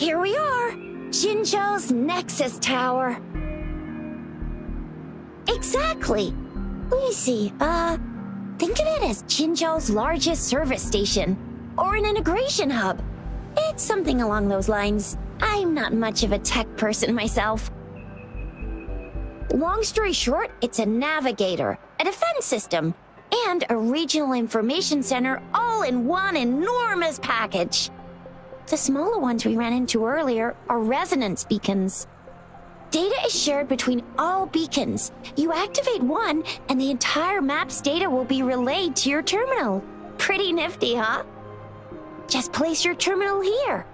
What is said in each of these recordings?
Here we are, Jinzhou's Nexus Tower. Exactly. Let me see, think of it as Jinzhou's largest service station, or an integration hub. It's something along those lines. I'm not much of a tech person myself. Long story short, it's a navigator, a defense system, and a regional information center all in one enormous package. The smaller ones we ran into earlier are resonance beacons. Data is shared between all beacons. You activate one, and the entire map's data will be relayed to your terminal. Pretty nifty, huh? Just place your terminal here.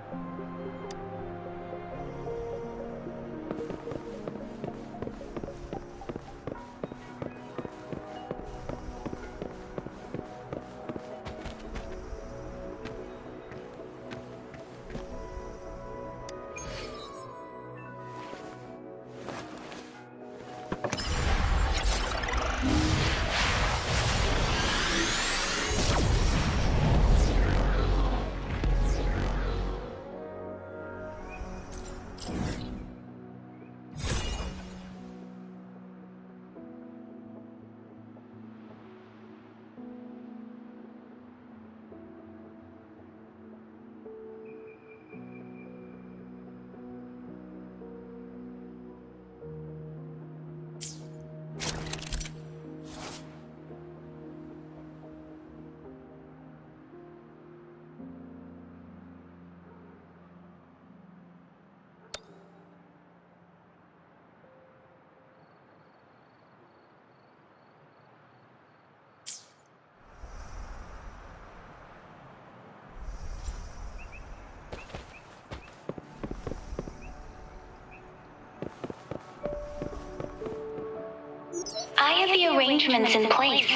I have the arrangements in place.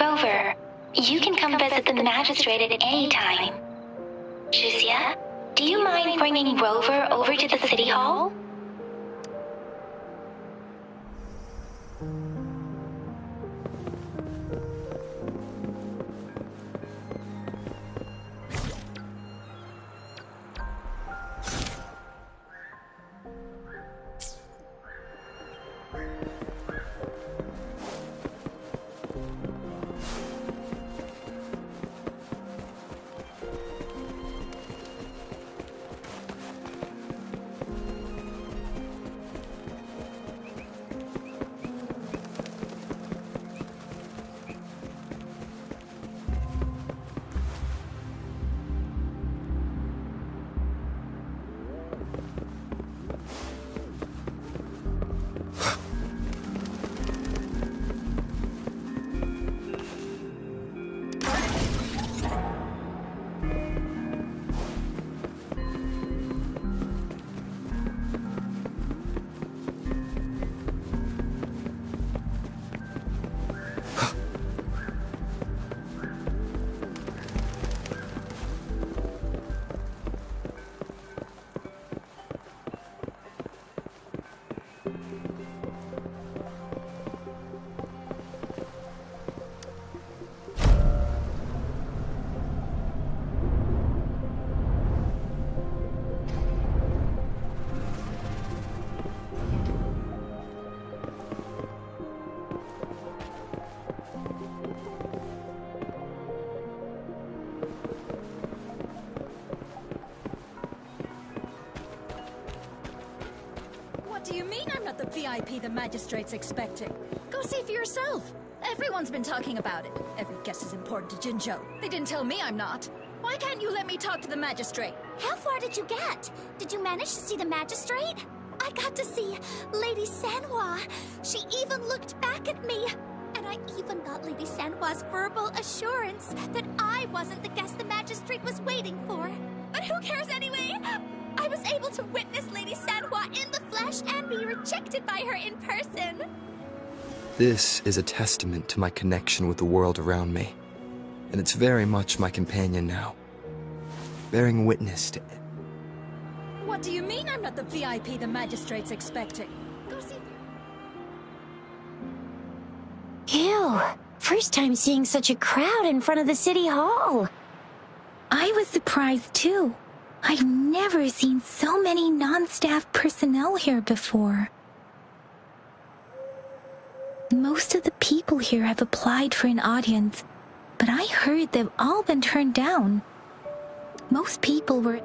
Rover, you can come visit the Magistrate at any time. Juzia, do you mind bringing Rover over to the City Hall? What do you mean I'm not the VIP the Magistrate's expecting? Go see for yourself. Everyone's been talking about it. Every guest is important to Jinzhou. They didn't tell me I'm not. Why can't you let me talk to the Magistrate? How far did you get? Did you manage to see the Magistrate? I got to see Lady Sanhua. She even looked back at me. And I even got Lady Sanhua's verbal assurance that I wasn't the guest the Magistrate was waiting for. But who cares anyway? I was able to witness Lady Sanhua in the flesh and be rejected by her in person. This is a testament to my connection with the world around me, and it's very much my companion now, bearing witness to it. What do you mean I'm not the VIP the Magistrate's expecting? Go see. Ew, first time seeing such a crowd in front of the City Hall. I was surprised too. I've never seen so many non-staff personnel here before. Most of the people here have applied for an audience, but I heard they've all been turned down. Most people were...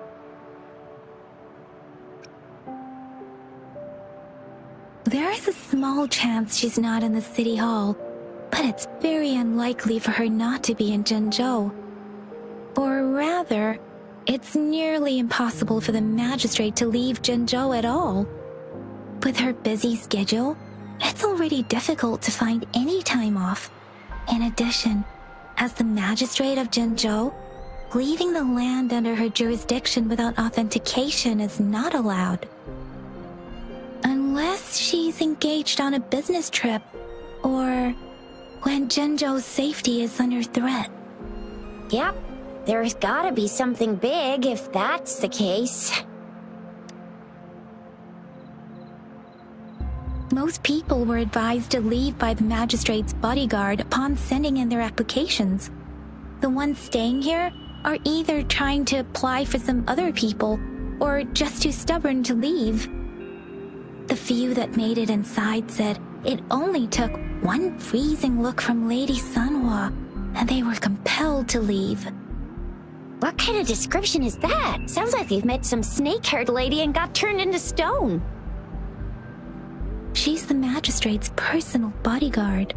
There is a small chance she's not in the city hall, but it's very unlikely for her not to be in Jinzhou. Or rather, it's nearly impossible for the magistrate to leave Jinzhou at all. With her busy schedule, it's already difficult to find any time off. In addition, as the Magistrate of Jinzhou, leaving the land under her jurisdiction without authentication is not allowed. Unless she's engaged on a business trip, or when Jinzhou's safety is under threat. Yep, there's gotta be something big if that's the case. Most people were advised to leave by the magistrate's bodyguard upon sending in their applications. The ones staying here are either trying to apply for some other people, or just too stubborn to leave. The few that made it inside said it only took one freezing look from Lady Sanhua, and they were compelled to leave. What kind of description is that? Sounds like they've met some snake-haired lady and got turned into stone. She's the magistrate's personal bodyguard.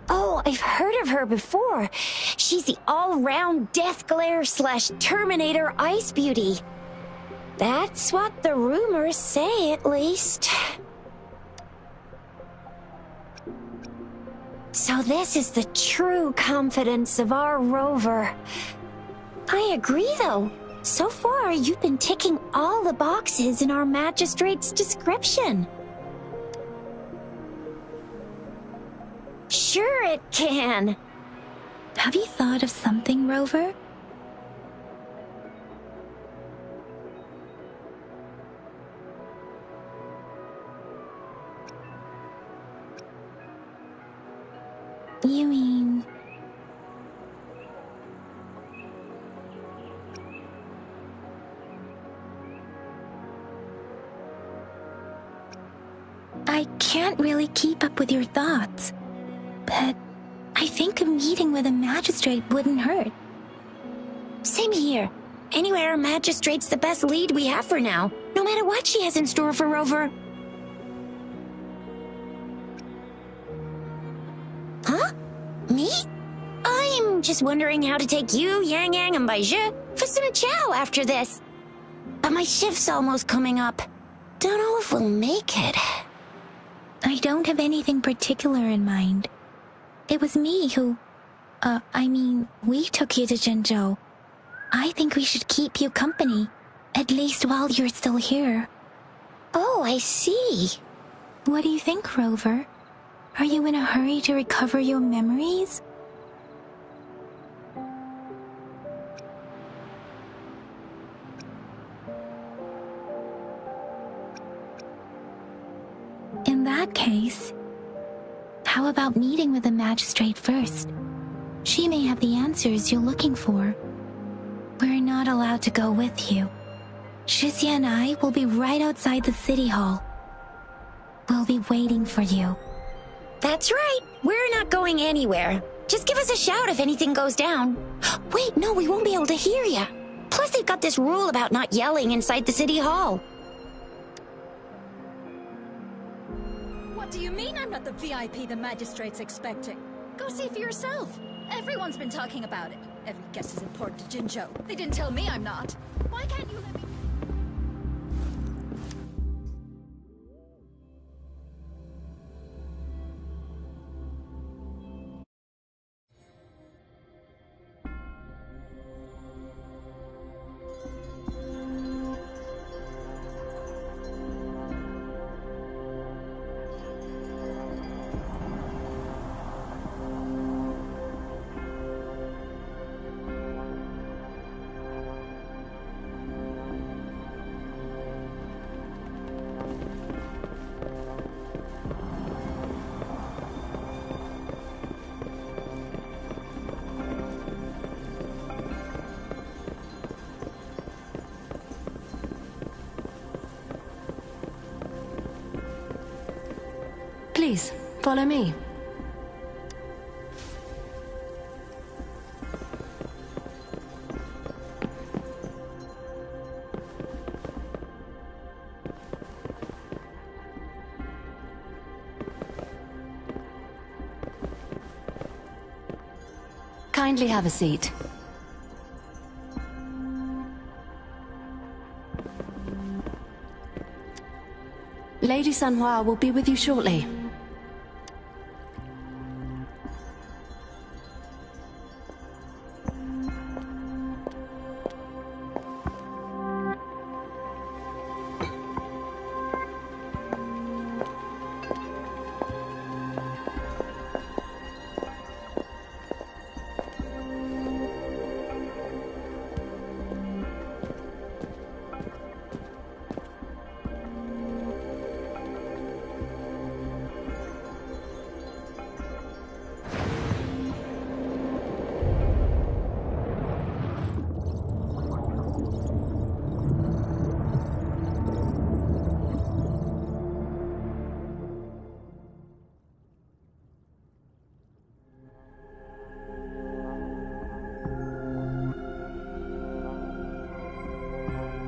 Oh, I've heard of her before. She's the all-round Death Glare / Terminator Ice Beauty. That's what the rumors say, at least. So this is the true confidence of our Rover. I agree, though. So far, you've been ticking all the boxes in our magistrate's description. Sure it can. Have you thought of something, Rover? You mean... I can't really keep up with your thoughts, but I think a meeting with a magistrate wouldn't hurt. Same here. Anyway, our magistrate's the best lead we have for now, no matter what she has in store for Rover. Huh? Me? I'm just wondering how to take you, Yang Yang, and Baizhi for some chow after this. But my shift's almost coming up. Don't know if we'll make it. I don't have anything particular in mind. It was me who... we took you to Jinzhou. I think we should keep you company, at least while you're still here. Oh, I see. What do you think, Rover? Are you in a hurry to recover your memories? In that case, how about meeting with the magistrate first? She may have the answers you're looking for. We're not allowed to go with you. Shizia and I will be right outside the city hall. We'll be waiting for you. That's right. We're not going anywhere. Just give us a shout if anything goes down. Wait, no, we won't be able to hear ya. Plus, they've got this rule about not yelling inside the city hall. What do you mean I'm not the VIP the magistrate's expecting? Go see for yourself. Everyone's been talking about it. Every guest is important to Jinzhou. They didn't tell me I'm not. Why can't you let me... Please, follow me. Kindly have a seat. Lady Sanhua will be with you shortly.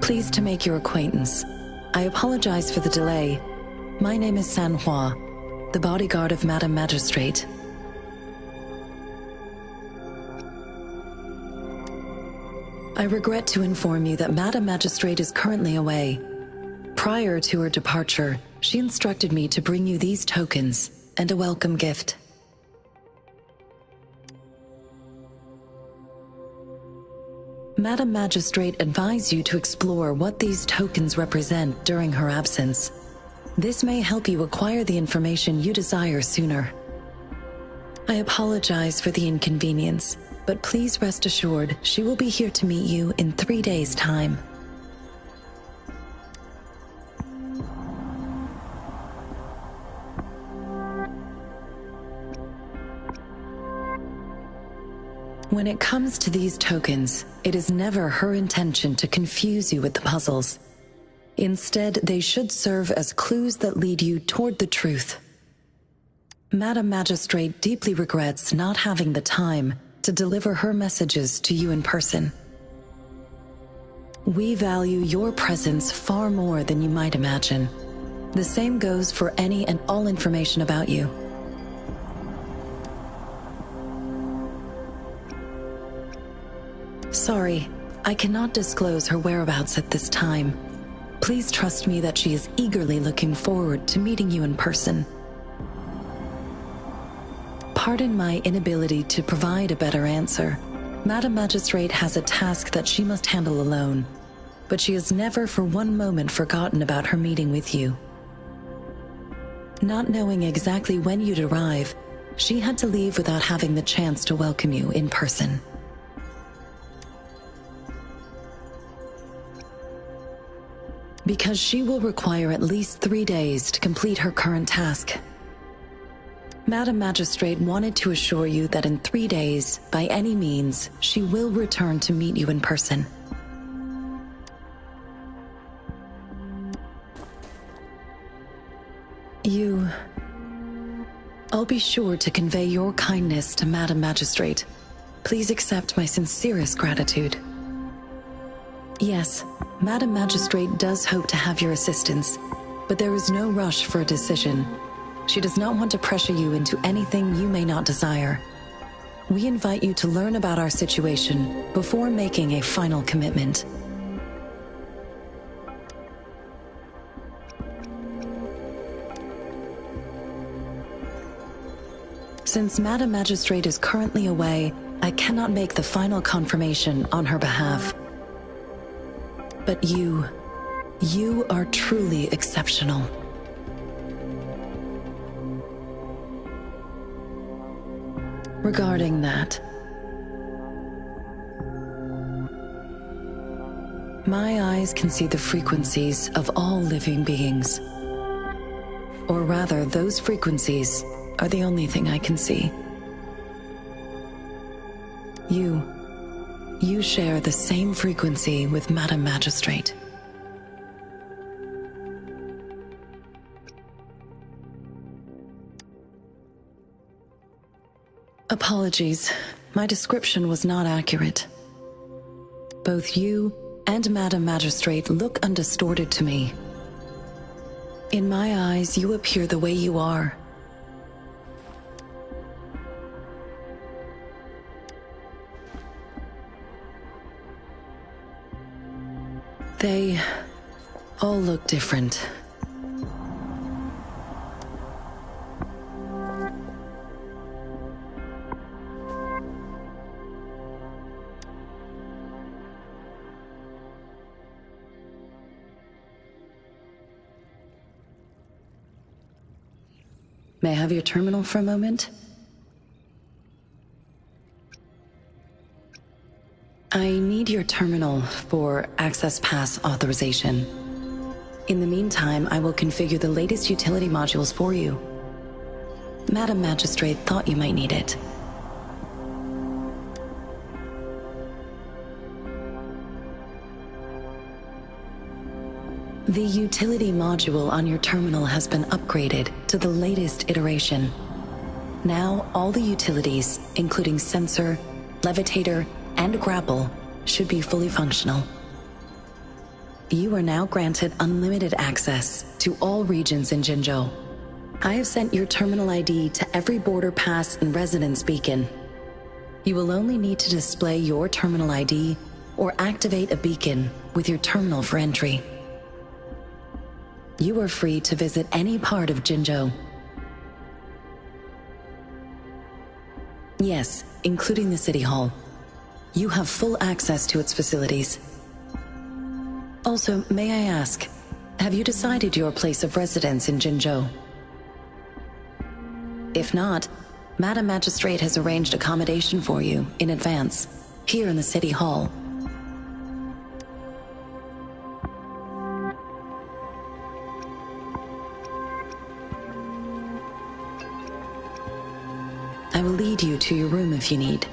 Pleased to make your acquaintance. I apologize for the delay. My name is Sanhua, the bodyguard of Madame Magistrate. I regret to inform you that Madame Magistrate is currently away. Prior to her departure, she instructed me to bring you these tokens and a welcome gift. Madame Magistrate advised you to explore what these tokens represent during her absence. This may help you acquire the information you desire sooner. I apologize for the inconvenience, but please rest assured she will be here to meet you in 3 days' time. When it comes to these tokens, it is never her intention to confuse you with the puzzles. Instead, they should serve as clues that lead you toward the truth. Madame Magistrate deeply regrets not having the time to deliver her messages to you in person. We value your presence far more than you might imagine. The same goes for any and all information about you. Sorry, I cannot disclose her whereabouts at this time. Please trust me that she is eagerly looking forward to meeting you in person. Pardon my inability to provide a better answer. Madame Magistrate has a task that she must handle alone, but she has never for one moment forgotten about her meeting with you. Not knowing exactly when you'd arrive, she had to leave without having the chance to welcome you in person. Because she will require at least 3 days to complete her current task. Madame Magistrate wanted to assure you that in 3 days, by any means, she will return to meet you in person. I'll be sure to convey your kindness to Madame Magistrate. Please accept my sincerest gratitude. Yes, Madame Magistrate does hope to have your assistance, but there is no rush for a decision. She does not want to pressure you into anything you may not desire. We invite you to learn about our situation before making a final commitment. Since Madame Magistrate is currently away, I cannot make the final confirmation on her behalf. But you are truly exceptional. Regarding that, my eyes can see the frequencies of all living beings. Or rather, those frequencies are the only thing I can see. You share the same frequency with Madame Magistrate. Apologies. My description was not accurate. Both you and Madam Magistrate look undistorted to me. In my eyes, you appear the way you are. They all look different. May I have your terminal for a moment? I need your terminal for access pass authorization. In the meantime, I will configure the latest utility modules for you. Madam Magistrate thought you might need it. The utility module on your terminal has been upgraded to the latest iteration. Now, all the utilities, including sensor, levitator, and grapple, should be fully functional. You are now granted unlimited access to all regions in Jinzhou. I have sent your terminal ID to every border pass and residence beacon. You will only need to display your terminal ID or activate a beacon with your terminal for entry. You are free to visit any part of Jinzhou. Yes, including the City Hall. You have full access to its facilities. Also, may I ask, have you decided your place of residence in Jinzhou? If not, Madam Magistrate has arranged accommodation for you in advance, here in the City Hall. I will lead you to your room if you need.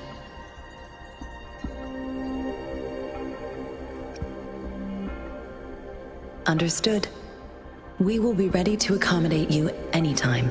Understood. We will be ready to accommodate you anytime.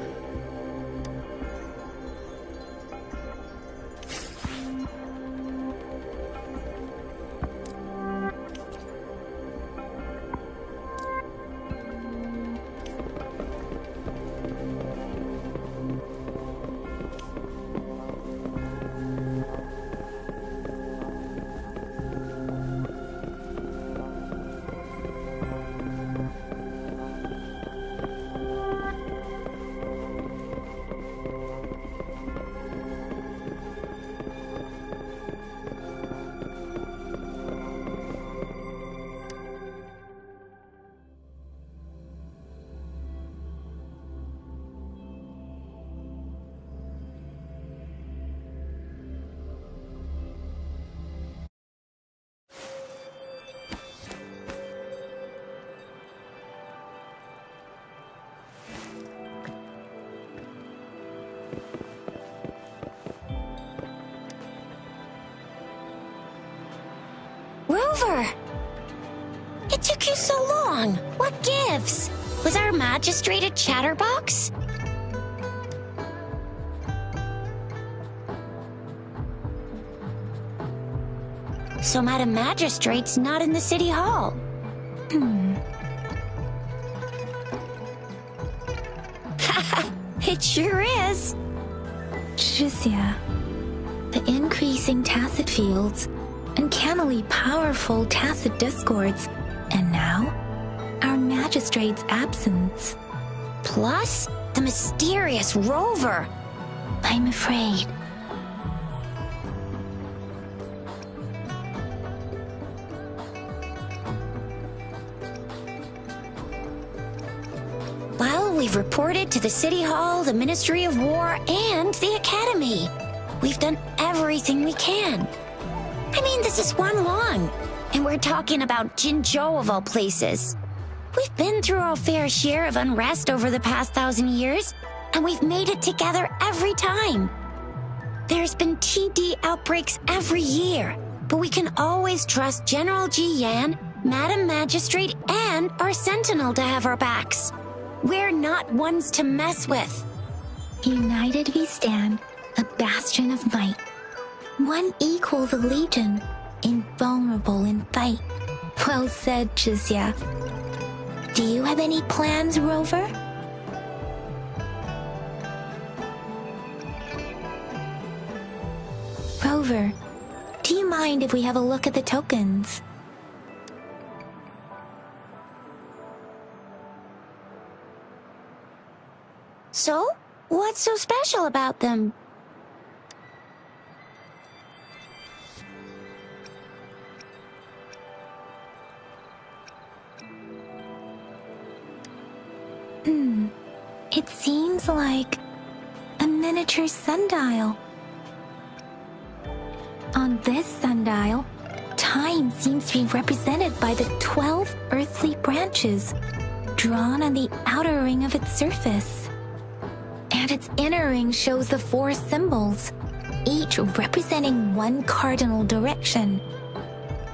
Rover! It took you so long. What gives? Was our magistrate a chatterbox? So Madam Magistrate's not in the City Hall. It sure is. Zhixia, the increasing tacit fields, uncannily powerful tacit discords, and now, our magistrate's absence. Plus, the mysterious Rover. I'm afraid. Well, we've reported to the City Hall, the Ministry of War, and the Academy. We've done everything we can. I mean, this is one long, and we're talking about Jinzhou of all places. We've been through our fair share of unrest over the past 1,000 years, and we've made it together every time. There's been TD outbreaks every year, but we can always trust General Ji Yan, Madam Magistrate, and our Sentinel to have our backs. We're not ones to mess with. United we stand, A bastion of might. One equals a legion, invulnerable in fight. Well said, Jinzhou. Do you have any plans, Rover? Rover, do you mind if we have a look at the tokens? So? What's so special about them? It seems like a miniature sundial. On this sundial, time seems to be represented by the 12 earthly branches drawn on the outer ring of its surface. And its inner ring shows the 4 symbols, each representing one cardinal direction.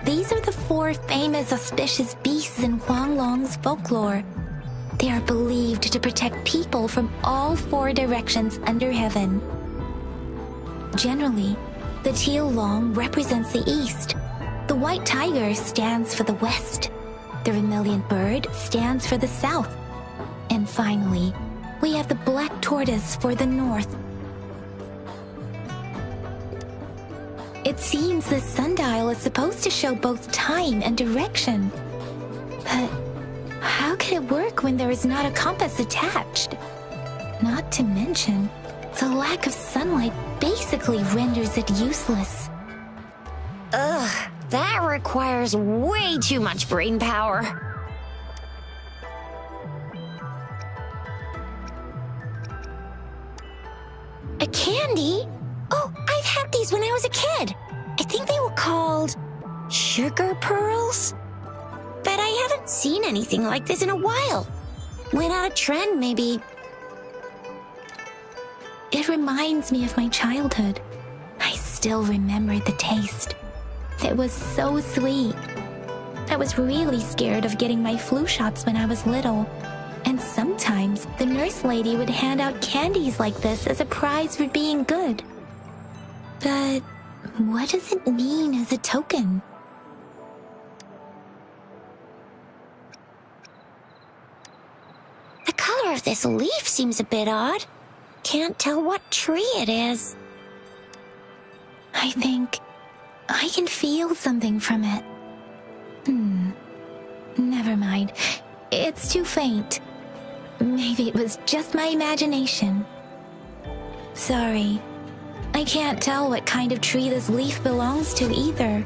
These are the 4 famous auspicious beasts in Huanglong's folklore. They are believed to protect people from all 4 directions under heaven. Generally, the teal long represents the east, the white tiger stands for the west, the vermilion bird stands for the south, and finally, we have the black tortoise for the north. It seems the sundial is supposed to show both time and direction. But how can it work when there is not a compass attached? Not to mention, the lack of sunlight basically renders it useless. Ugh, that requires way too much brain power. A candy? Oh, I've had these when I was a kid. I think they were called sugar pearls? But I haven't seen anything like this in a while. Went out of trend, maybe. It reminds me of my childhood. I still remember the taste. It was so sweet. I was really scared of getting my flu shots when I was little. And sometimes the nurse lady would hand out candies like this as a prize for being good. But what does it mean as a token? The color of this leaf seems a bit odd. Can't tell what tree it is. I think I can feel something from it. Never mind. It's too faint. Maybe it was just my imagination. Sorry. I can't tell what kind of tree this leaf belongs to either.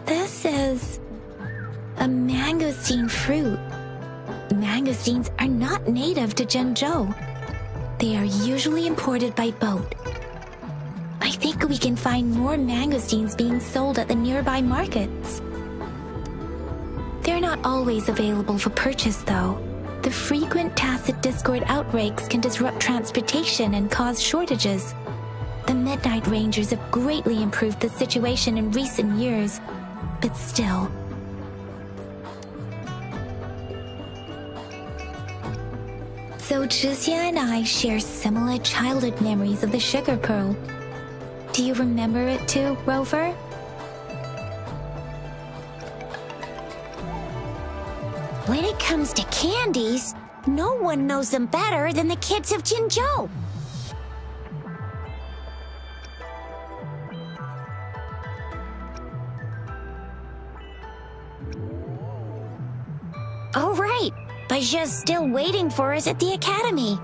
This is a mangosteen fruit. Mangosteens are not native to Jinzhou. They are usually imported by boat. I think we can find more mangosteens being sold at the nearby markets. They're not always available for purchase, though. The frequent tacit discord outbreaks can disrupt transportation and cause shortages. The Midnight Rangers have greatly improved the situation in recent years, but still. So Jinzhou and I share similar childhood memories of the sugar pearl. Do you remember it too, Rover? When it comes to candies, no one knows them better than the kids of Jinzhou. Oh, right. Baiji's still waiting for us at the academy.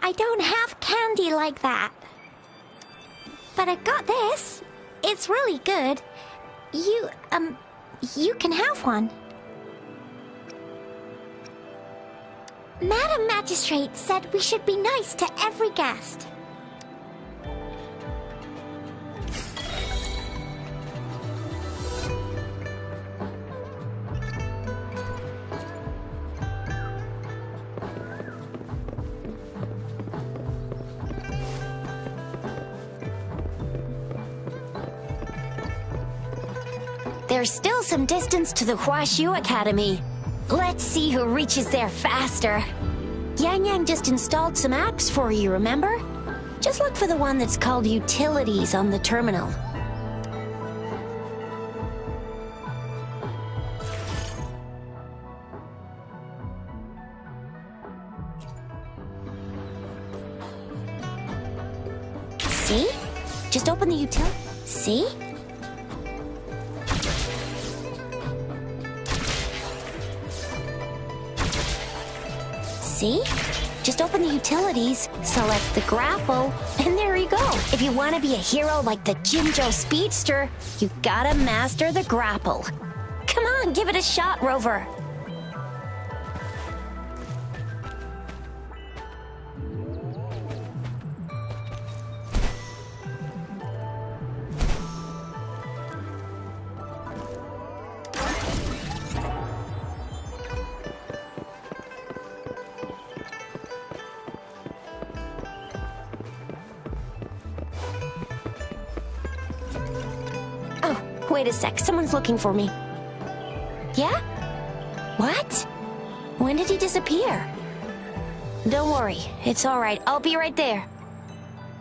I don't have candy like that. But I got this. It's really good. You can have one. Madam Magistrate said we should be nice to every guest. There's still some distance to the Huashu Academy. Let's see who reaches there faster. Yang Yang just installed some apps for you, remember? Just look for the one that's called Utilities on the terminal. See? Just open the util... See? See? Just open the utilities, select the grapple, and there you go. If you want to be a hero like the Jinzhou Speedster, you gotta master the grapple. Come on, give it a shot, Rover. Wait a sec, someone's looking for me. Yeah? What? When did he disappear? Don't worry, it's alright, I'll be right there.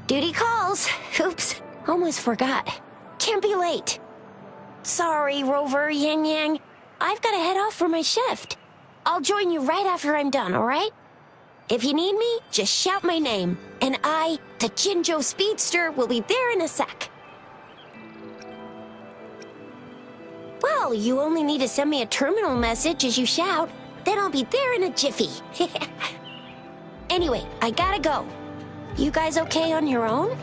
Duty calls. Oops, almost forgot. Can't be late. Sorry, Rover, Yang Yang. I've gotta head off for my shift. I'll join you right after I'm done, alright? If you need me, just shout my name, and I, the Jinzhou Speedster, will be there in a sec. Well, you only need to send me a terminal message as you shout, then I'll be there in a jiffy. Anyway, I gotta go. You guys okay on your own?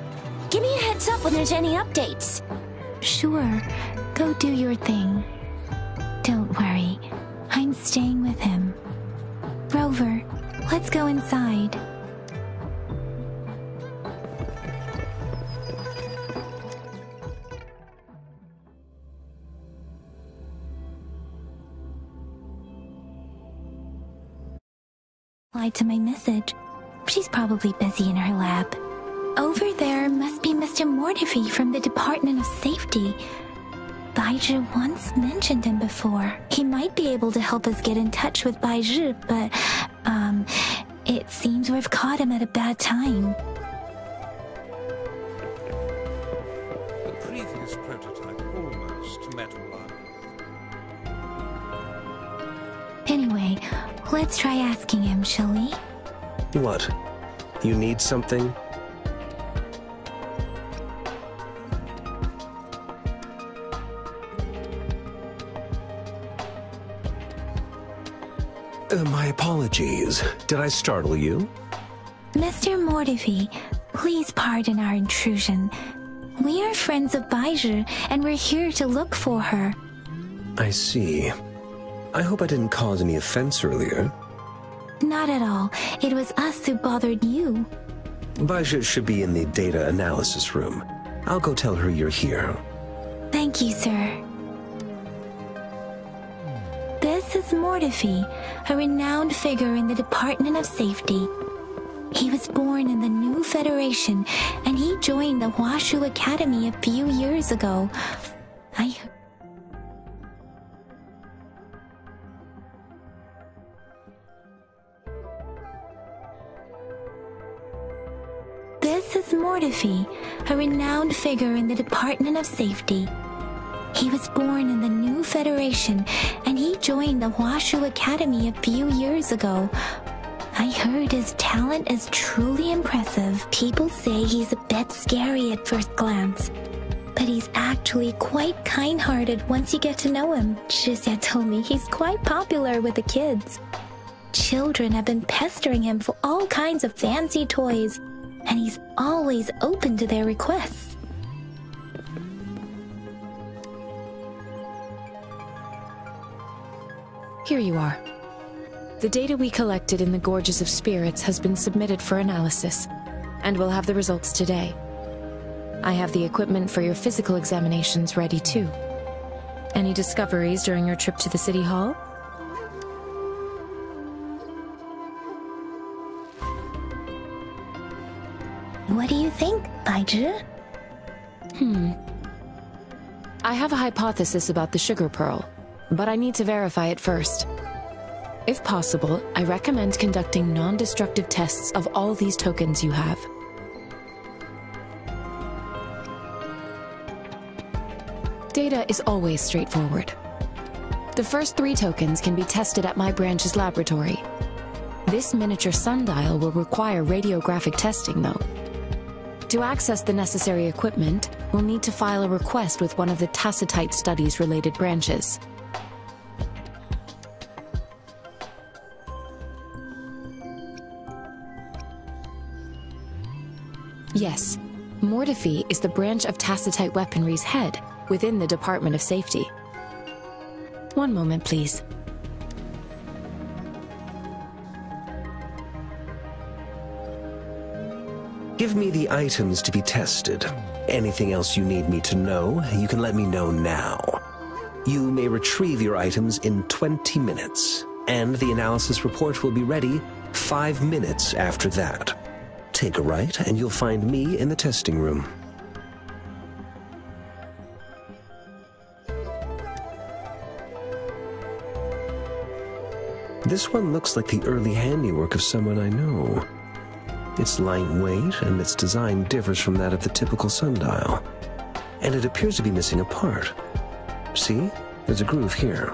Give me a heads up when there's any updates. Sure, go do your thing. Don't worry, I'm staying with him. Rover, let's go inside. To my message. She's probably busy in her lab. Over there must be Mr. Mortefi from the Department of Safety. Baizhi once mentioned him before. He might be able to help us get in touch with Baizhi, but, it seems we've caught him at a bad time. The previous prototype almost met one. Anyway, let's try asking him, shall we? What? You need something? My apologies. Did I startle you? Mr. Mortefi, please pardon our intrusion. We are friends of Baizhi, and we're here to look for her. I see. I hope I didn't cause any offense earlier. Not at all. It was us who bothered you. Baizhi should be in the data analysis room. I'll go tell her you're here. Thank you, sir. This is Mortefi, a renowned figure in the Department of Safety. He was born in the new Federation, and he joined the Huashu Academy a few years ago. This is Mortefi, a renowned figure in the Department of Safety. He was born in the new Federation, and he joined the Huashu Academy a few years ago. I heard his talent is truly impressive. People say he's a bit scary at first glance, but he's actually quite kind-hearted once you get to know him. Jinzhou told me he's quite popular with the kids. Children have been pestering him for all kinds of fancy toys, and he's always open to their requests. Here you are. The data we collected in the Gorges of Spirits has been submitted for analysis, and we'll have the results today. I have the equipment for your physical examinations ready too. Any discoveries during your trip to the City Hall? What do you think, Baizhi? I have a hypothesis about the sugar pearl, but I need to verify it first. If possible, I recommend conducting non-destructive tests of all these tokens you have. Data is always straightforward. The first 3 tokens can be tested at my branch's laboratory. This miniature sundial will require radiographic testing, though. To access the necessary equipment, we'll need to file a request with one of the Tacitite Studies-related branches. Yes, Mortefi is the branch of Tacitite Weaponry's head within the Department of Safety. One moment, please. Give me the items to be tested. Anything else you need me to know, you can let me know now. You may retrieve your items in 20 minutes, and the analysis report will be ready 5 minutes after that. Take a right, and you'll find me in the testing room. This one looks like the early handiwork of someone I know. It's lightweight, and its design differs from that of the typical sundial. And it appears to be missing a part. See? There's a groove here.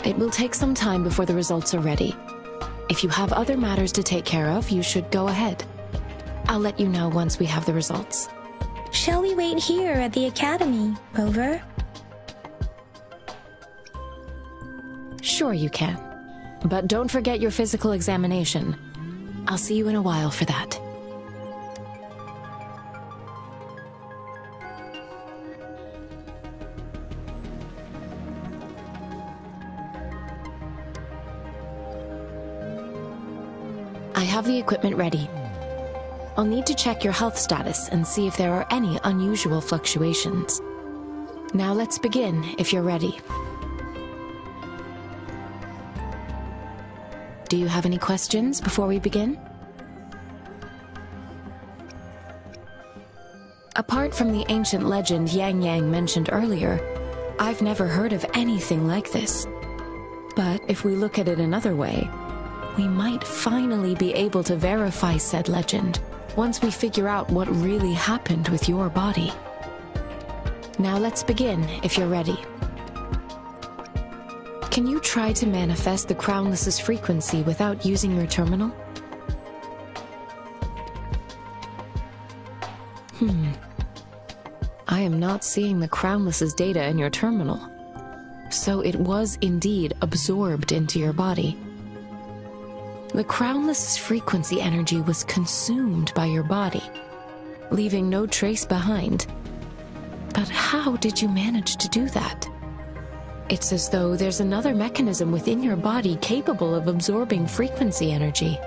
It will take some time before the results are ready. If you have other matters to take care of, you should go ahead. I'll let you know once we have the results. Shall we wait here at the academy, Rover? Sure you can. But don't forget your physical examination. I'll see you in a while for that. I have the equipment ready. I'll need to check your health status and see if there are any unusual fluctuations. Now let's begin, if you're ready. Do you have any questions before we begin? Apart from the ancient legend Yang Yang mentioned earlier, I've never heard of anything like this. But if we look at it another way, we might finally be able to verify said legend once we figure out what really happened with your body. Now let's begin, if you're ready. Can you try to manifest the Crownless's frequency without using your terminal? I am not seeing the Crownless's data in your terminal. So it was indeed absorbed into your body. The Crownless's frequency energy was consumed by your body, leaving no trace behind. But how did you manage to do that? It's as though there's another mechanism within your body capable of absorbing frequency energy.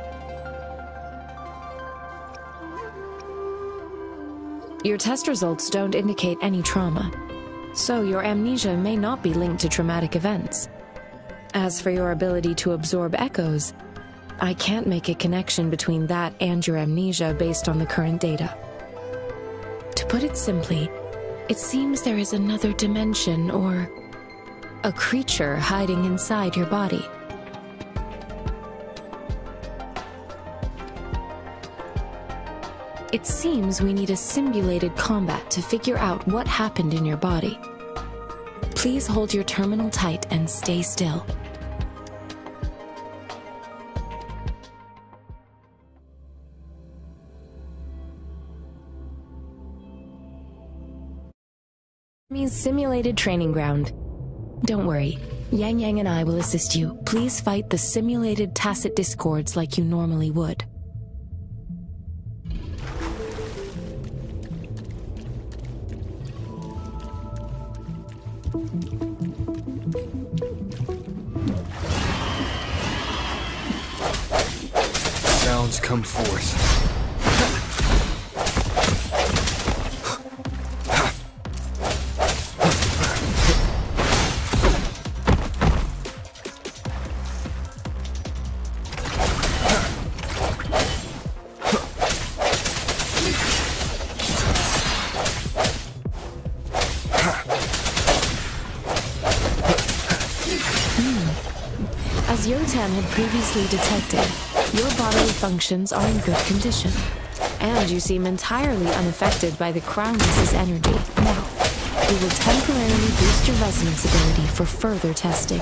Your test results don't indicate any trauma, so your amnesia may not be linked to traumatic events. As for your ability to absorb echoes, I can't make a connection between that and your amnesia based on the current data. To put it simply, it seems there is another dimension or a creature hiding inside your body. It seems we need a simulated combat to figure out what happened in your body. Please hold your terminal tight and stay still. Simulated training ground. Don't worry, Yang Yang and I will assist you. Please fight the simulated tacit discords like you normally would. demons come forth. As Yotan had previously detected, your bodily functions are in good condition, and you seem entirely unaffected by the Crownless's energy. Now, we will temporarily boost your resonance ability for further testing.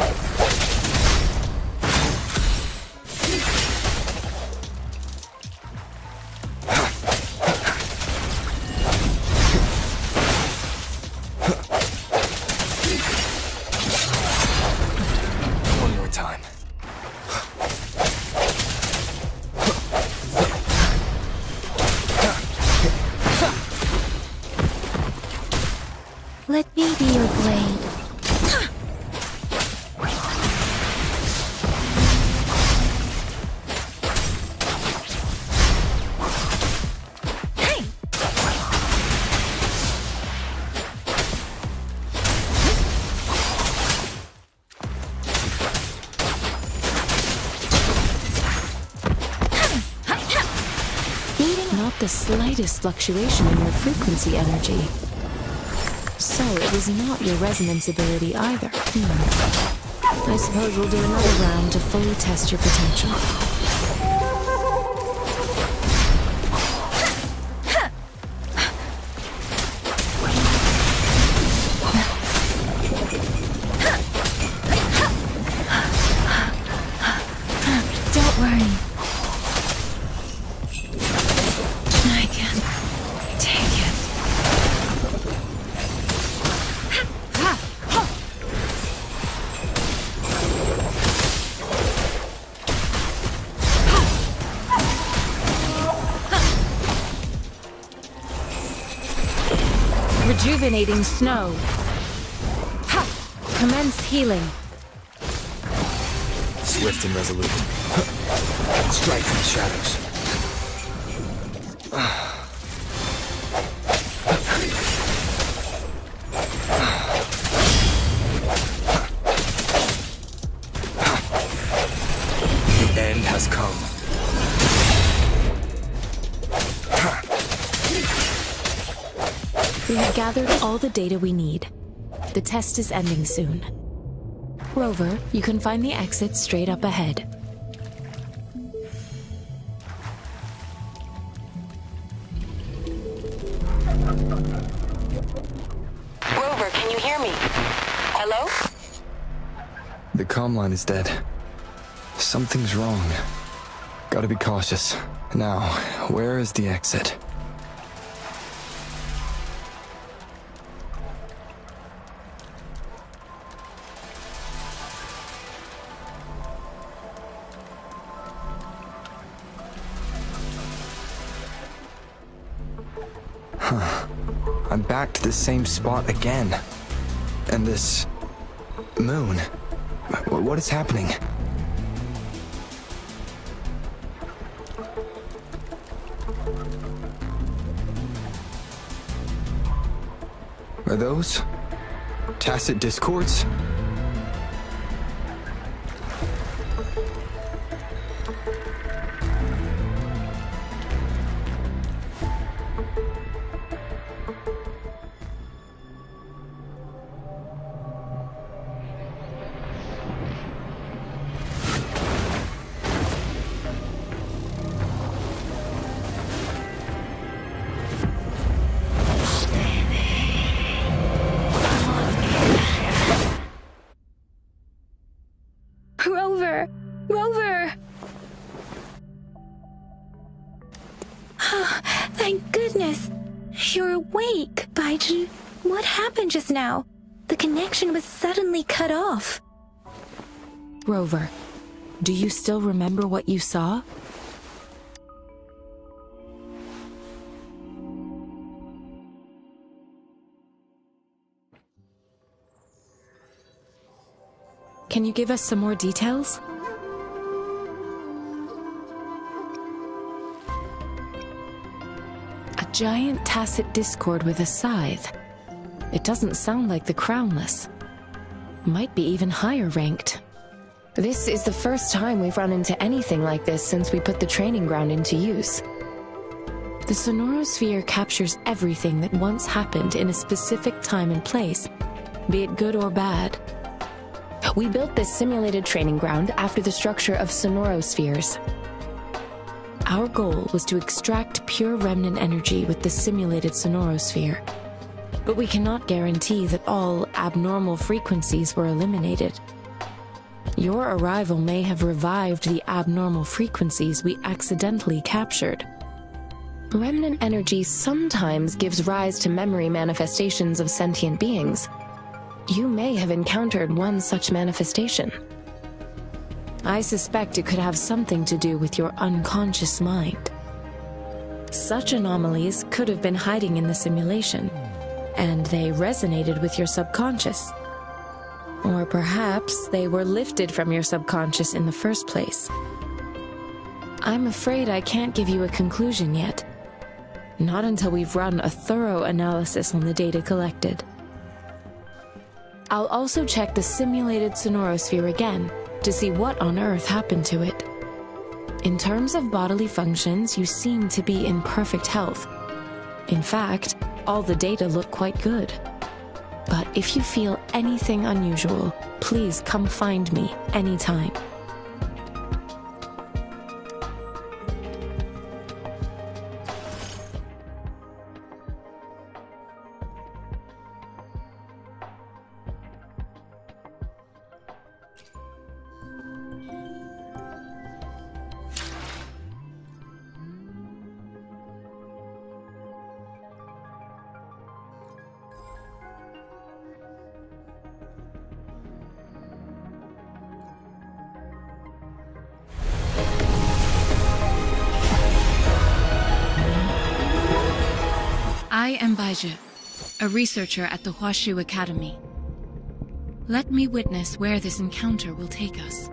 Let me be your blade. Not the slightest fluctuation in your frequency energy. So it was not your resonance ability either. I suppose we'll do another round to fully test your potential. Don't worry. I can take it. Rejuvenating snow. Commence healing. Swift and resolute. Strike from the shadows. The end has come. We have gathered all the data we need. The test is ending soon. Rover, you can find the exit straight up ahead. Rover, can you hear me? Hello? The comm line is dead. Something's wrong. Gotta be cautious. Now, where is the exit? I'm back to the same spot again. And this moon. What is happening? Are those tacit discords? Rover! Thank goodness! You're awake, Baizhi. What happened just now? The connection was suddenly cut off. Rover, do you still remember what you saw? Can you give us some more details? giant tacit discord with a scythe. It doesn't sound like the crownless. Might be even higher ranked. This is the first time we've run into anything like this since we put the training ground into use. The sonorosphere captures everything that once happened in a specific time and place, be it good or bad. We built this simulated training ground after the structure of sonorospheres. Our goal was to extract pure remnant energy with the simulated sonorosphere, but we cannot guarantee that all abnormal frequencies were eliminated. Your arrival may have revived the abnormal frequencies we accidentally captured. Remnant energy sometimes gives rise to memory manifestations of sentient beings. You may have encountered one such manifestation. I suspect it could have something to do with your unconscious mind. Such anomalies could have been hiding in the simulation, and they resonated with your subconscious. Or perhaps they were lifted from your subconscious in the first place. I'm afraid I can't give you a conclusion yet. Not until we've run a thorough analysis on the data collected. I'll also check the simulated sonorosphere again to see what on earth happened to it. In terms of bodily functions, you seem to be in perfect health. In fact, all the data look quite good. But if you feel anything unusual, please come find me anytime. I am Baizhi, a researcher at the Huashu Academy. Let me witness where this encounter will take us.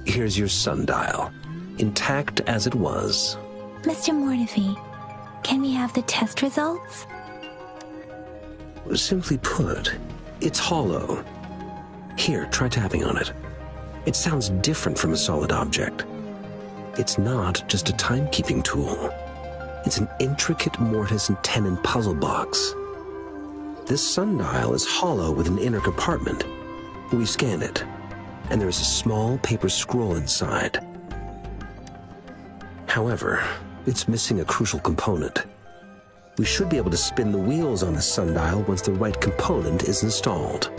Here's your sundial, intact as it was. Mr. Mortefi, can we have the test results? Simply put, it's hollow. Here, try tapping on it. It sounds different from a solid object. It's not just a timekeeping tool. It's an intricate mortise and tenon puzzle box. This sundial is hollow with an inner compartment. We scan it, and there is a small paper scroll inside. However, it's missing a crucial component. We should be able to spin the wheels on the sundial once the right component is installed.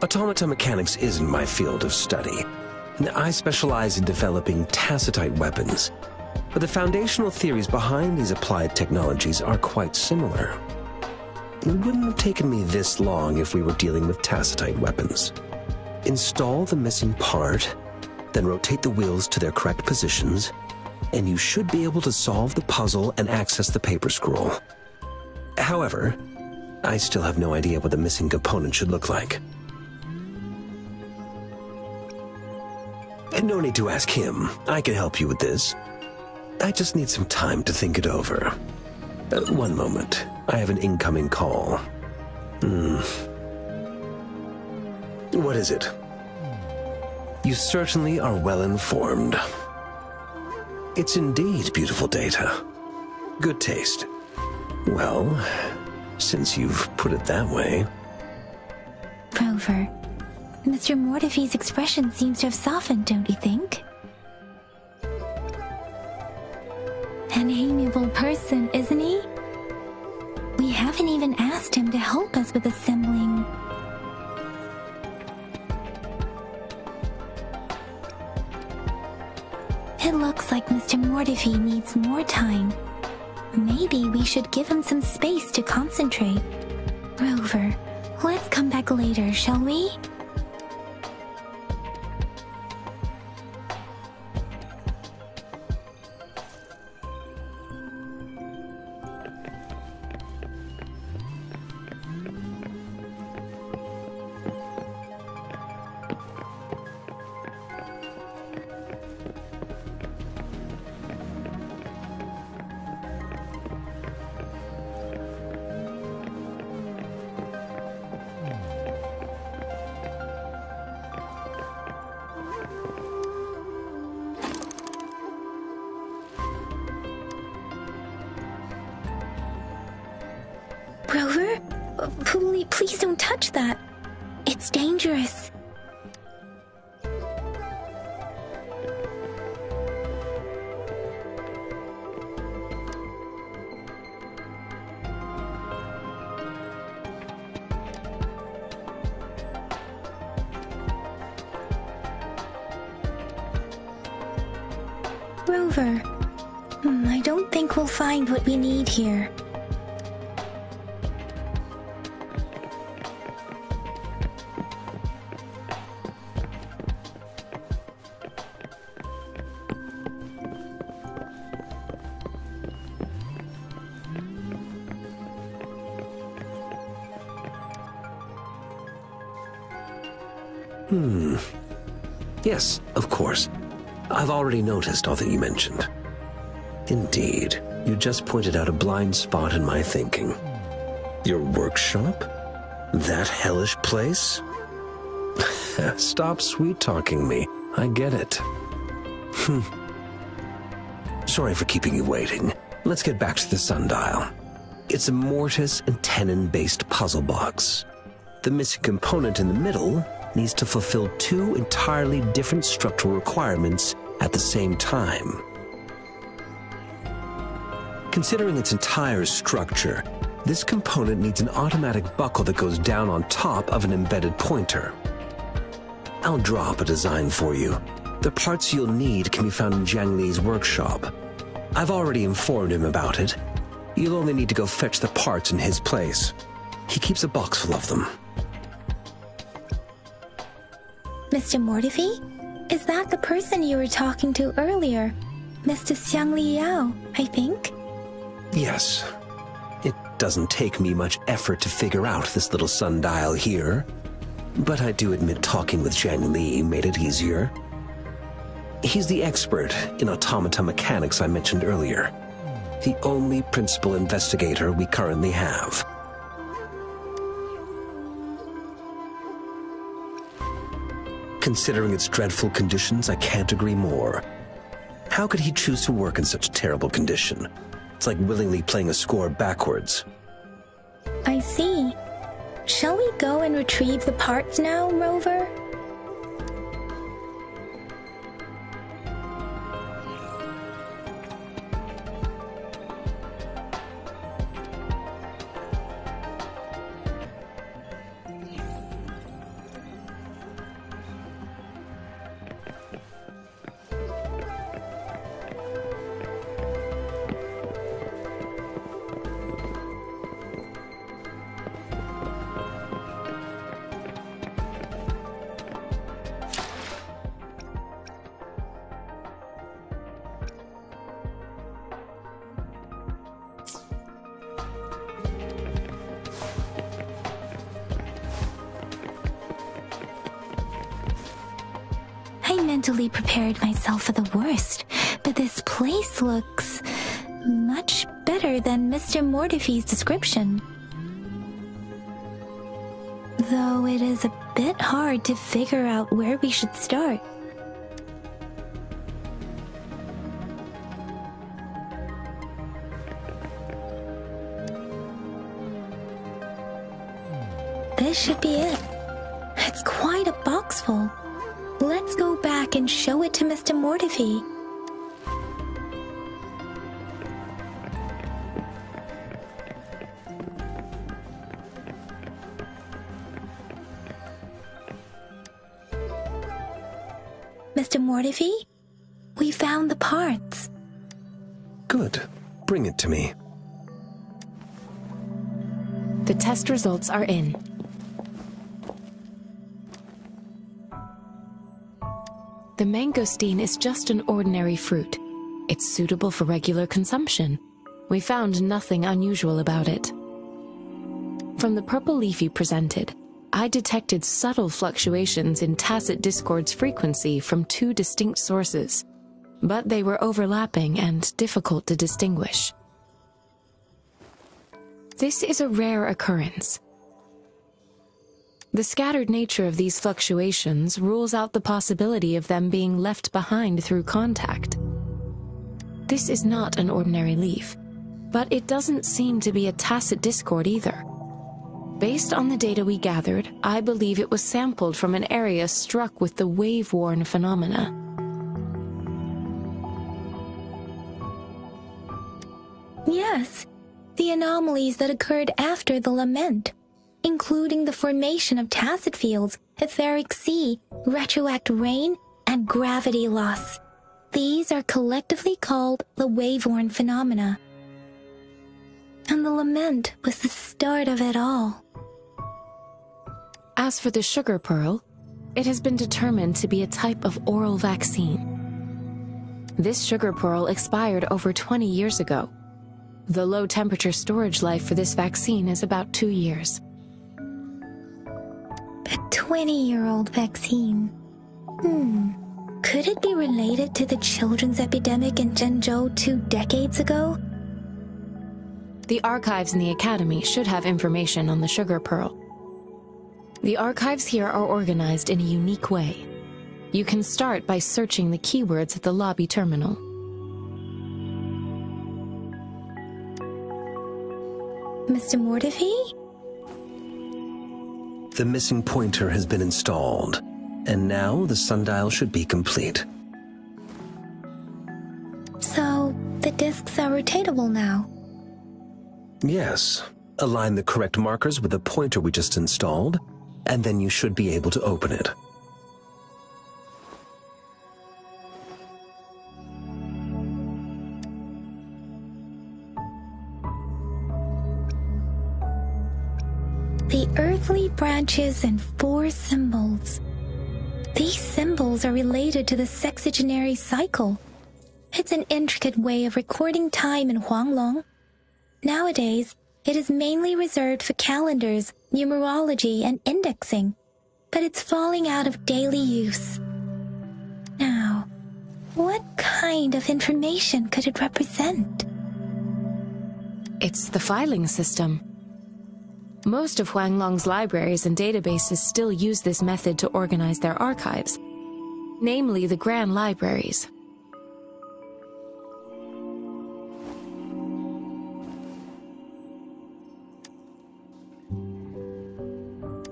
Automata mechanics isn't my field of study, and I specialize in developing tacitite weapons, but the foundational theories behind these applied technologies are quite similar. It wouldn't have taken me this long if we were dealing with tacitite weapons. Install the missing part, then rotate the wheels to their correct positions, and you should be able to solve the puzzle and access the paper scroll. However, I still have no idea what the missing component should look like. And no need to ask him. I can help you with this. I just need some time to think it over. One moment. I have an incoming call. What is it? You certainly are well informed. It's indeed beautiful data. Good taste. Well, since you've put it that way... Rover, Mr. Mortefi's expression seems to have softened, don't you think? An amiable person, isn't he? We haven't even asked him to help us with assembling... It looks like Mr. Mortefi needs more time. Maybe we should give him some space to concentrate. Rover, let's come back later, shall we? Rover? Please don't touch that. It's dangerous. Rover, I don't think we'll find what we need here. Yes, of course. I've already noticed all that you mentioned. Indeed, you just pointed out a blind spot in my thinking. Your workshop? That hellish place? Stop sweet-talking me. I get it. Sorry for keeping you waiting. Let's get back to the sundial. It's a mortise and tenon-based puzzle box. The missing component in the middle needs to fulfill two entirely different structural requirements at the same time. Considering its entire structure, this component needs an automatic buckle that goes down on top of an embedded pointer. I'll draw up a design for you. The parts you'll need can be found in Jiang Li's workshop. I've already informed him about it. You'll only need to go fetch the parts in his place. He keeps a box full of them. Mr. Mortefi? Is that the person you were talking to earlier? Mr. Xiang Liao, I think? Yes. It doesn't take me much effort to figure out this little sundial here. But I do admit talking with Jiang Li made it easier. He's the expert in automata mechanics I mentioned earlier. The only principal investigator we currently have. Considering its dreadful conditions, I can't agree more. How could he choose to work in such terrible condition? It's like willingly playing a score backwards. I see. Shall we go and retrieve the parts now, Rover? I mentally prepared myself for the worst, but this place looks much better than Mr. Mortefi's description. Though it is a bit hard to figure out where we should start. This should be it. It's quite a box full. Let's go back and show it to Mr. Mortefi. Mr. Mortefi, we found the parts. Good. Bring it to me. The test results are in. The mangosteen is just an ordinary fruit. It's suitable for regular consumption. We found nothing unusual about it. From the purple leaf you presented, I detected subtle fluctuations in tacit discord's frequency from two distinct sources, but they were overlapping and difficult to distinguish. This is a rare occurrence. The scattered nature of these fluctuations rules out the possibility of them being left behind through contact. This is not an ordinary leaf, but it doesn't seem to be a tacit discord either. Based on the data we gathered, I believe it was sampled from an area struck with the wave-worn phenomena. Yes, the anomalies that occurred after the lament, including the formation of tacit fields, etheric sea, retroact rain, and gravity loss. These are collectively called the wave-worn phenomena. And the lament was the start of it all. As for the sugar pearl, it has been determined to be a type of oral vaccine. This sugar pearl expired over 20 years ago. The low-temperature storage life for this vaccine is about 2 years. A 20-year-old vaccine. Could it be related to the children's epidemic in Jinzhou 2 decades ago? The archives in the Academy should have information on the sugar pearl. The archives here are organized in a unique way. You can start by searching the keywords at the lobby terminal. Mr. Mortefi? The missing pointer has been installed, and now the sundial should be complete. So, the discs are rotatable now? Yes. Align the correct markers with the pointer we just installed, and then you should be able to open it. The earthly branches and 4 symbols. These symbols are related to the sexagenary cycle. It's an intricate way of recording time in Huanglong. Nowadays, it is mainly reserved for calendars, numerology, and indexing, but it's falling out of daily use. Now, what kind of information could it represent? It's the filing system. Most of Huanglong's libraries and databases still use this method to organize their archives, namely the Grand Libraries.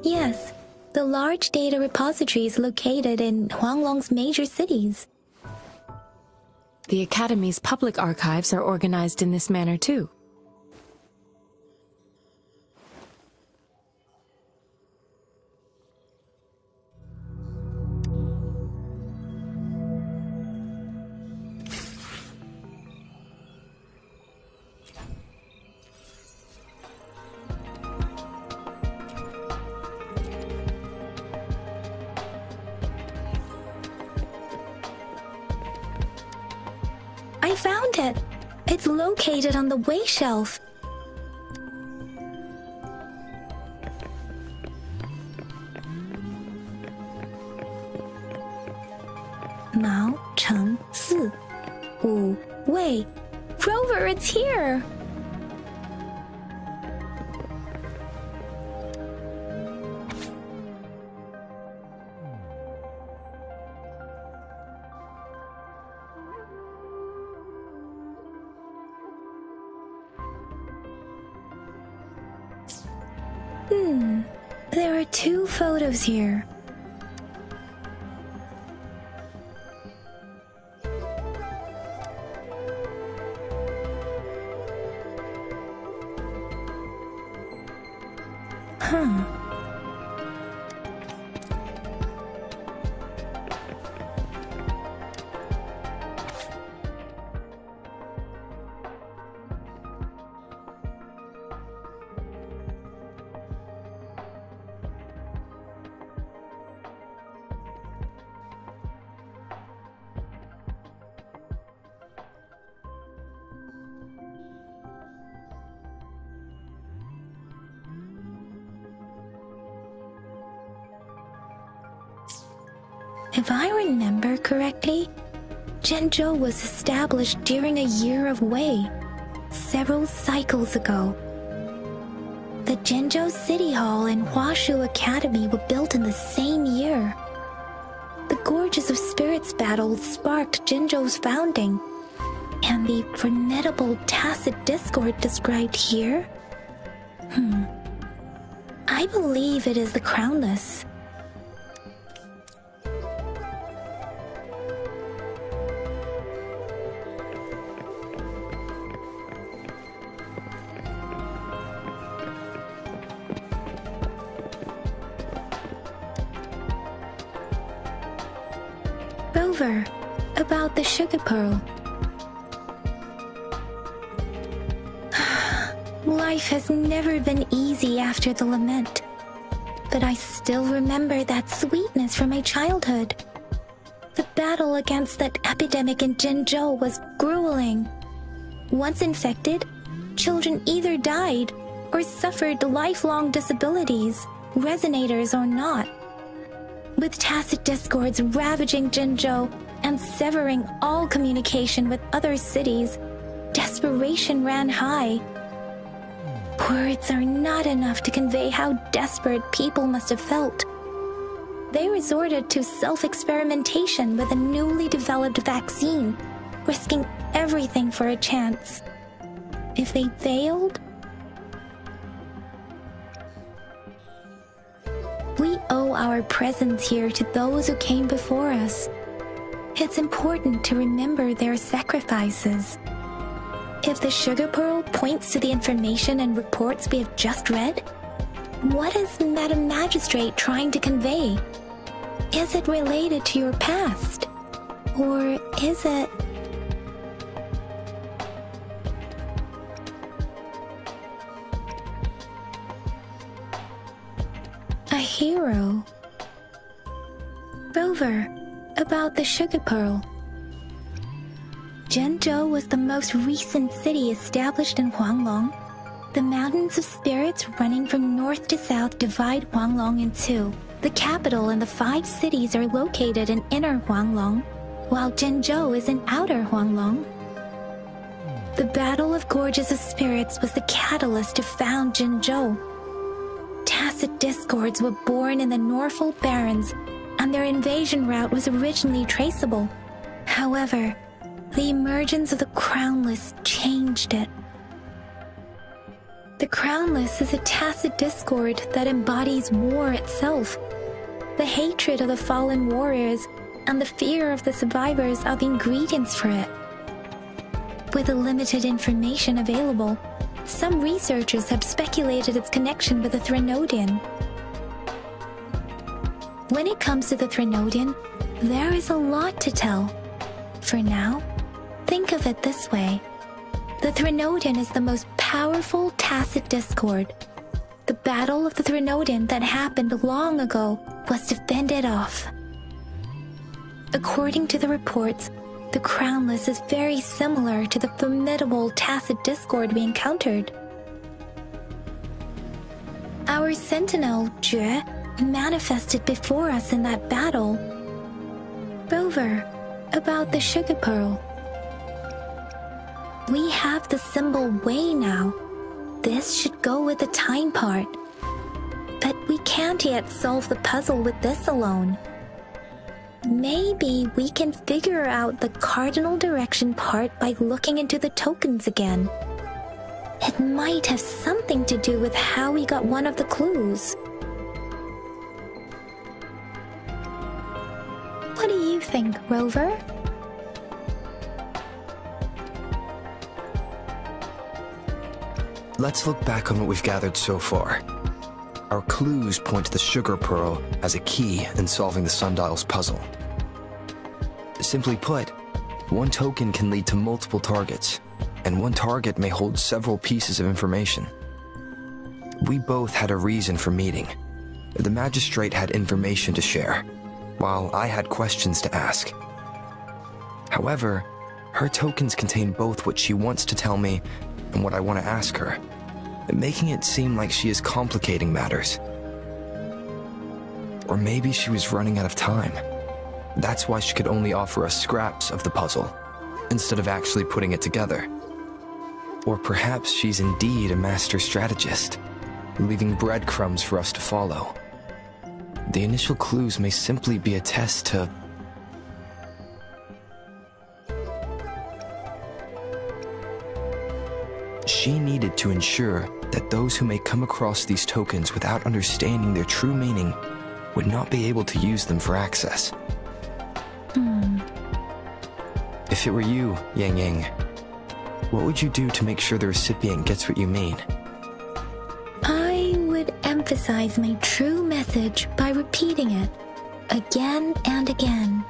Yes, the large data repositories located in Huanglong's major cities. The Academy's public archives are organized in this manner too. I found it. It's located on the way shelf. Mao Cheng Si. Wu Wei. Rover, it's here! There are 2 photos here. If I remember correctly, Jinzhou was established during a year of Wei, several cycles ago. The Jinzhou City Hall and Huashu Academy were built in the same year. The Gorges of Spirits battle sparked Jinzhou's founding, and the formidable tacit discord described here? I believe it is the Crownless. Rover, about the sugar pearl. Life has never been easy after the lament, but I still remember that sweetness from my childhood. The battle against that epidemic in Jinzhou was grueling. Once infected, children either died or suffered lifelong disabilities, resonators or not. With tacit discords ravaging Jinzhou and severing all communication with other cities, desperation ran high. Words are not enough to convey how desperate people must have felt. They resorted to self-experimentation with a newly developed vaccine, risking everything for a chance. If they failed, we owe our presence here to those who came before us. It's important to remember their sacrifices. If the sugar pearl points to the information and reports we have just read, what is Madam Magistrate trying to convey? Is it related to your past? Or is it... a hero? Rover, about the sugar pearl. Jinzhou was the most recent city established in Huanglong. The mountains of spirits running from north to south divide Huanglong in 2. The capital and the 5 cities are located in inner Huanglong, while Jinzhou is in outer Huanglong. The Battle of Gorges of Spirits was the catalyst to found Jinzhou. Tacit discords were born in the Norfolk Barrens, and their invasion route was originally traceable. However, the emergence of the Crownless changed it. The Crownless is a tacit discord that embodies war itself. The hatred of the fallen warriors and the fear of the survivors are the ingredients for it. With the limited information available, some researchers have speculated its connection with the Threnodian. When it comes to the Threnodian, there is a lot to tell. For now, think of it this way. The Threnodian is the most powerful tacit discord. The battle of the Threnodian that happened long ago was to fend it off. According to the reports, the Crownless is very similar to the formidable tacit discord we encountered. Our sentinel, Jue, manifested before us in that battle. Rover, about the sugar pearl? We have the symbol way now. This should go with the time part. But we can't yet solve the puzzle with this alone. Maybe we can figure out the cardinal direction part by looking into the tokens again. It might have something to do with how we got one of the clues. What do you think, Rover? Let's look back on what we've gathered so far. Our clues point to the sugar pearl as a key in solving the sundial's puzzle. Simply put, one token can lead to multiple targets, and one target may hold several pieces of information. We both had a reason for meeting. The magistrate had information to share, while I had questions to ask. However, her tokens contain both what she wants to tell me and what I want to ask her, making it seem like she is complicating matters. Or maybe she was running out of time. That's why she could only offer us scraps of the puzzle, instead of actually putting it together. Or perhaps she's indeed a master strategist, leaving breadcrumbs for us to follow. The initial clues may simply be a test to... She needed to ensure that those who may come across these tokens without understanding their true meaning would not be able to use them for access. If it were you, Yang Yang, what would you do to make sure the recipient gets what you mean? I would emphasize my true message by repeating it again and again.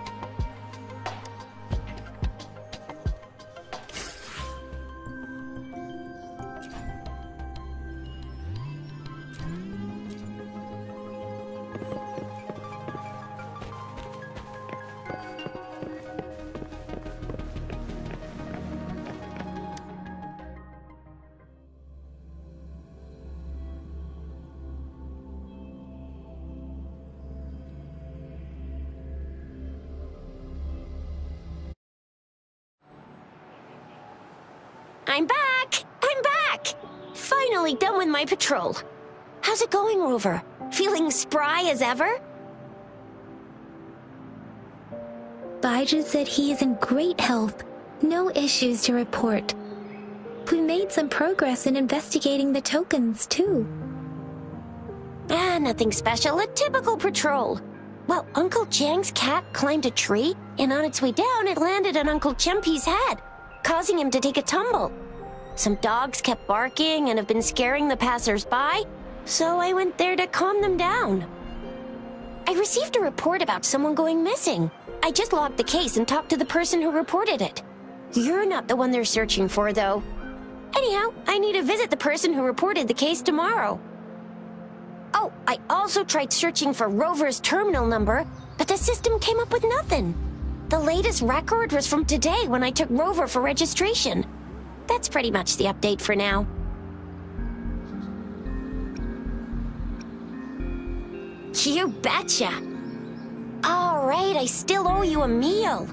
I'm back! I'm back! Finally done with my patrol. How's it going, Rover? Feeling spry as ever? Baizhi said he is in great health. No issues to report. We made some progress in investigating the tokens, too. Nothing special. A typical patrol. Well, Uncle Chang's cat climbed a tree, and on its way down, it landed on Uncle Chempi's head, causing him to take a tumble. Some dogs kept barking and have been scaring the passers-by, so I went there to calm them down. I received a report about someone going missing. I just logged the case and talked to the person who reported it. You're not the one they're searching for, though. Anyhow, I need to visit the person who reported the case tomorrow. Oh, I also tried searching for Rover's terminal number, but the system came up with nothing. The latest record was from today when I took Rover for registration. That's pretty much the update for now. You betcha! Alright, I still owe you a meal.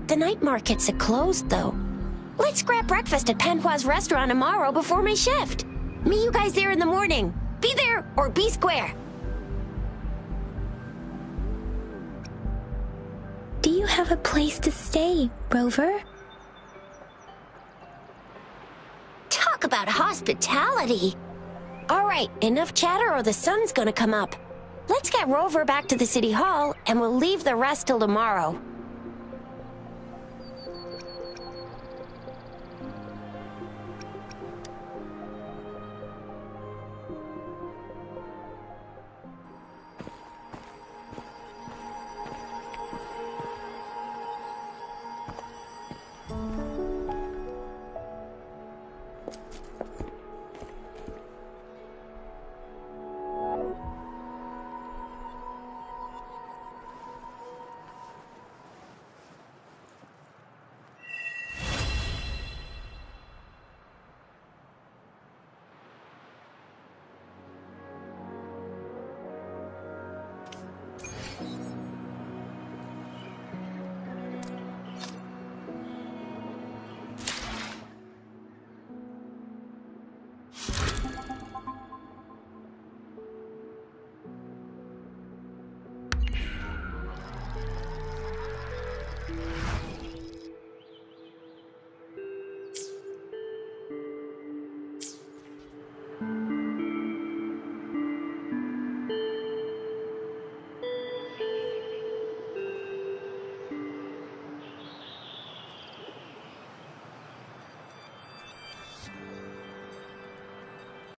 The night markets are closed, though. Let's grab breakfast at Panhua's restaurant tomorrow before my shift. Meet you guys there in the morning. Be there or be square. Do you have a place to stay, Rover? Talk about hospitality. Alright, enough chatter or the sun's gonna come up. Let's get Rover back to the city hall and we'll leave the rest till tomorrow.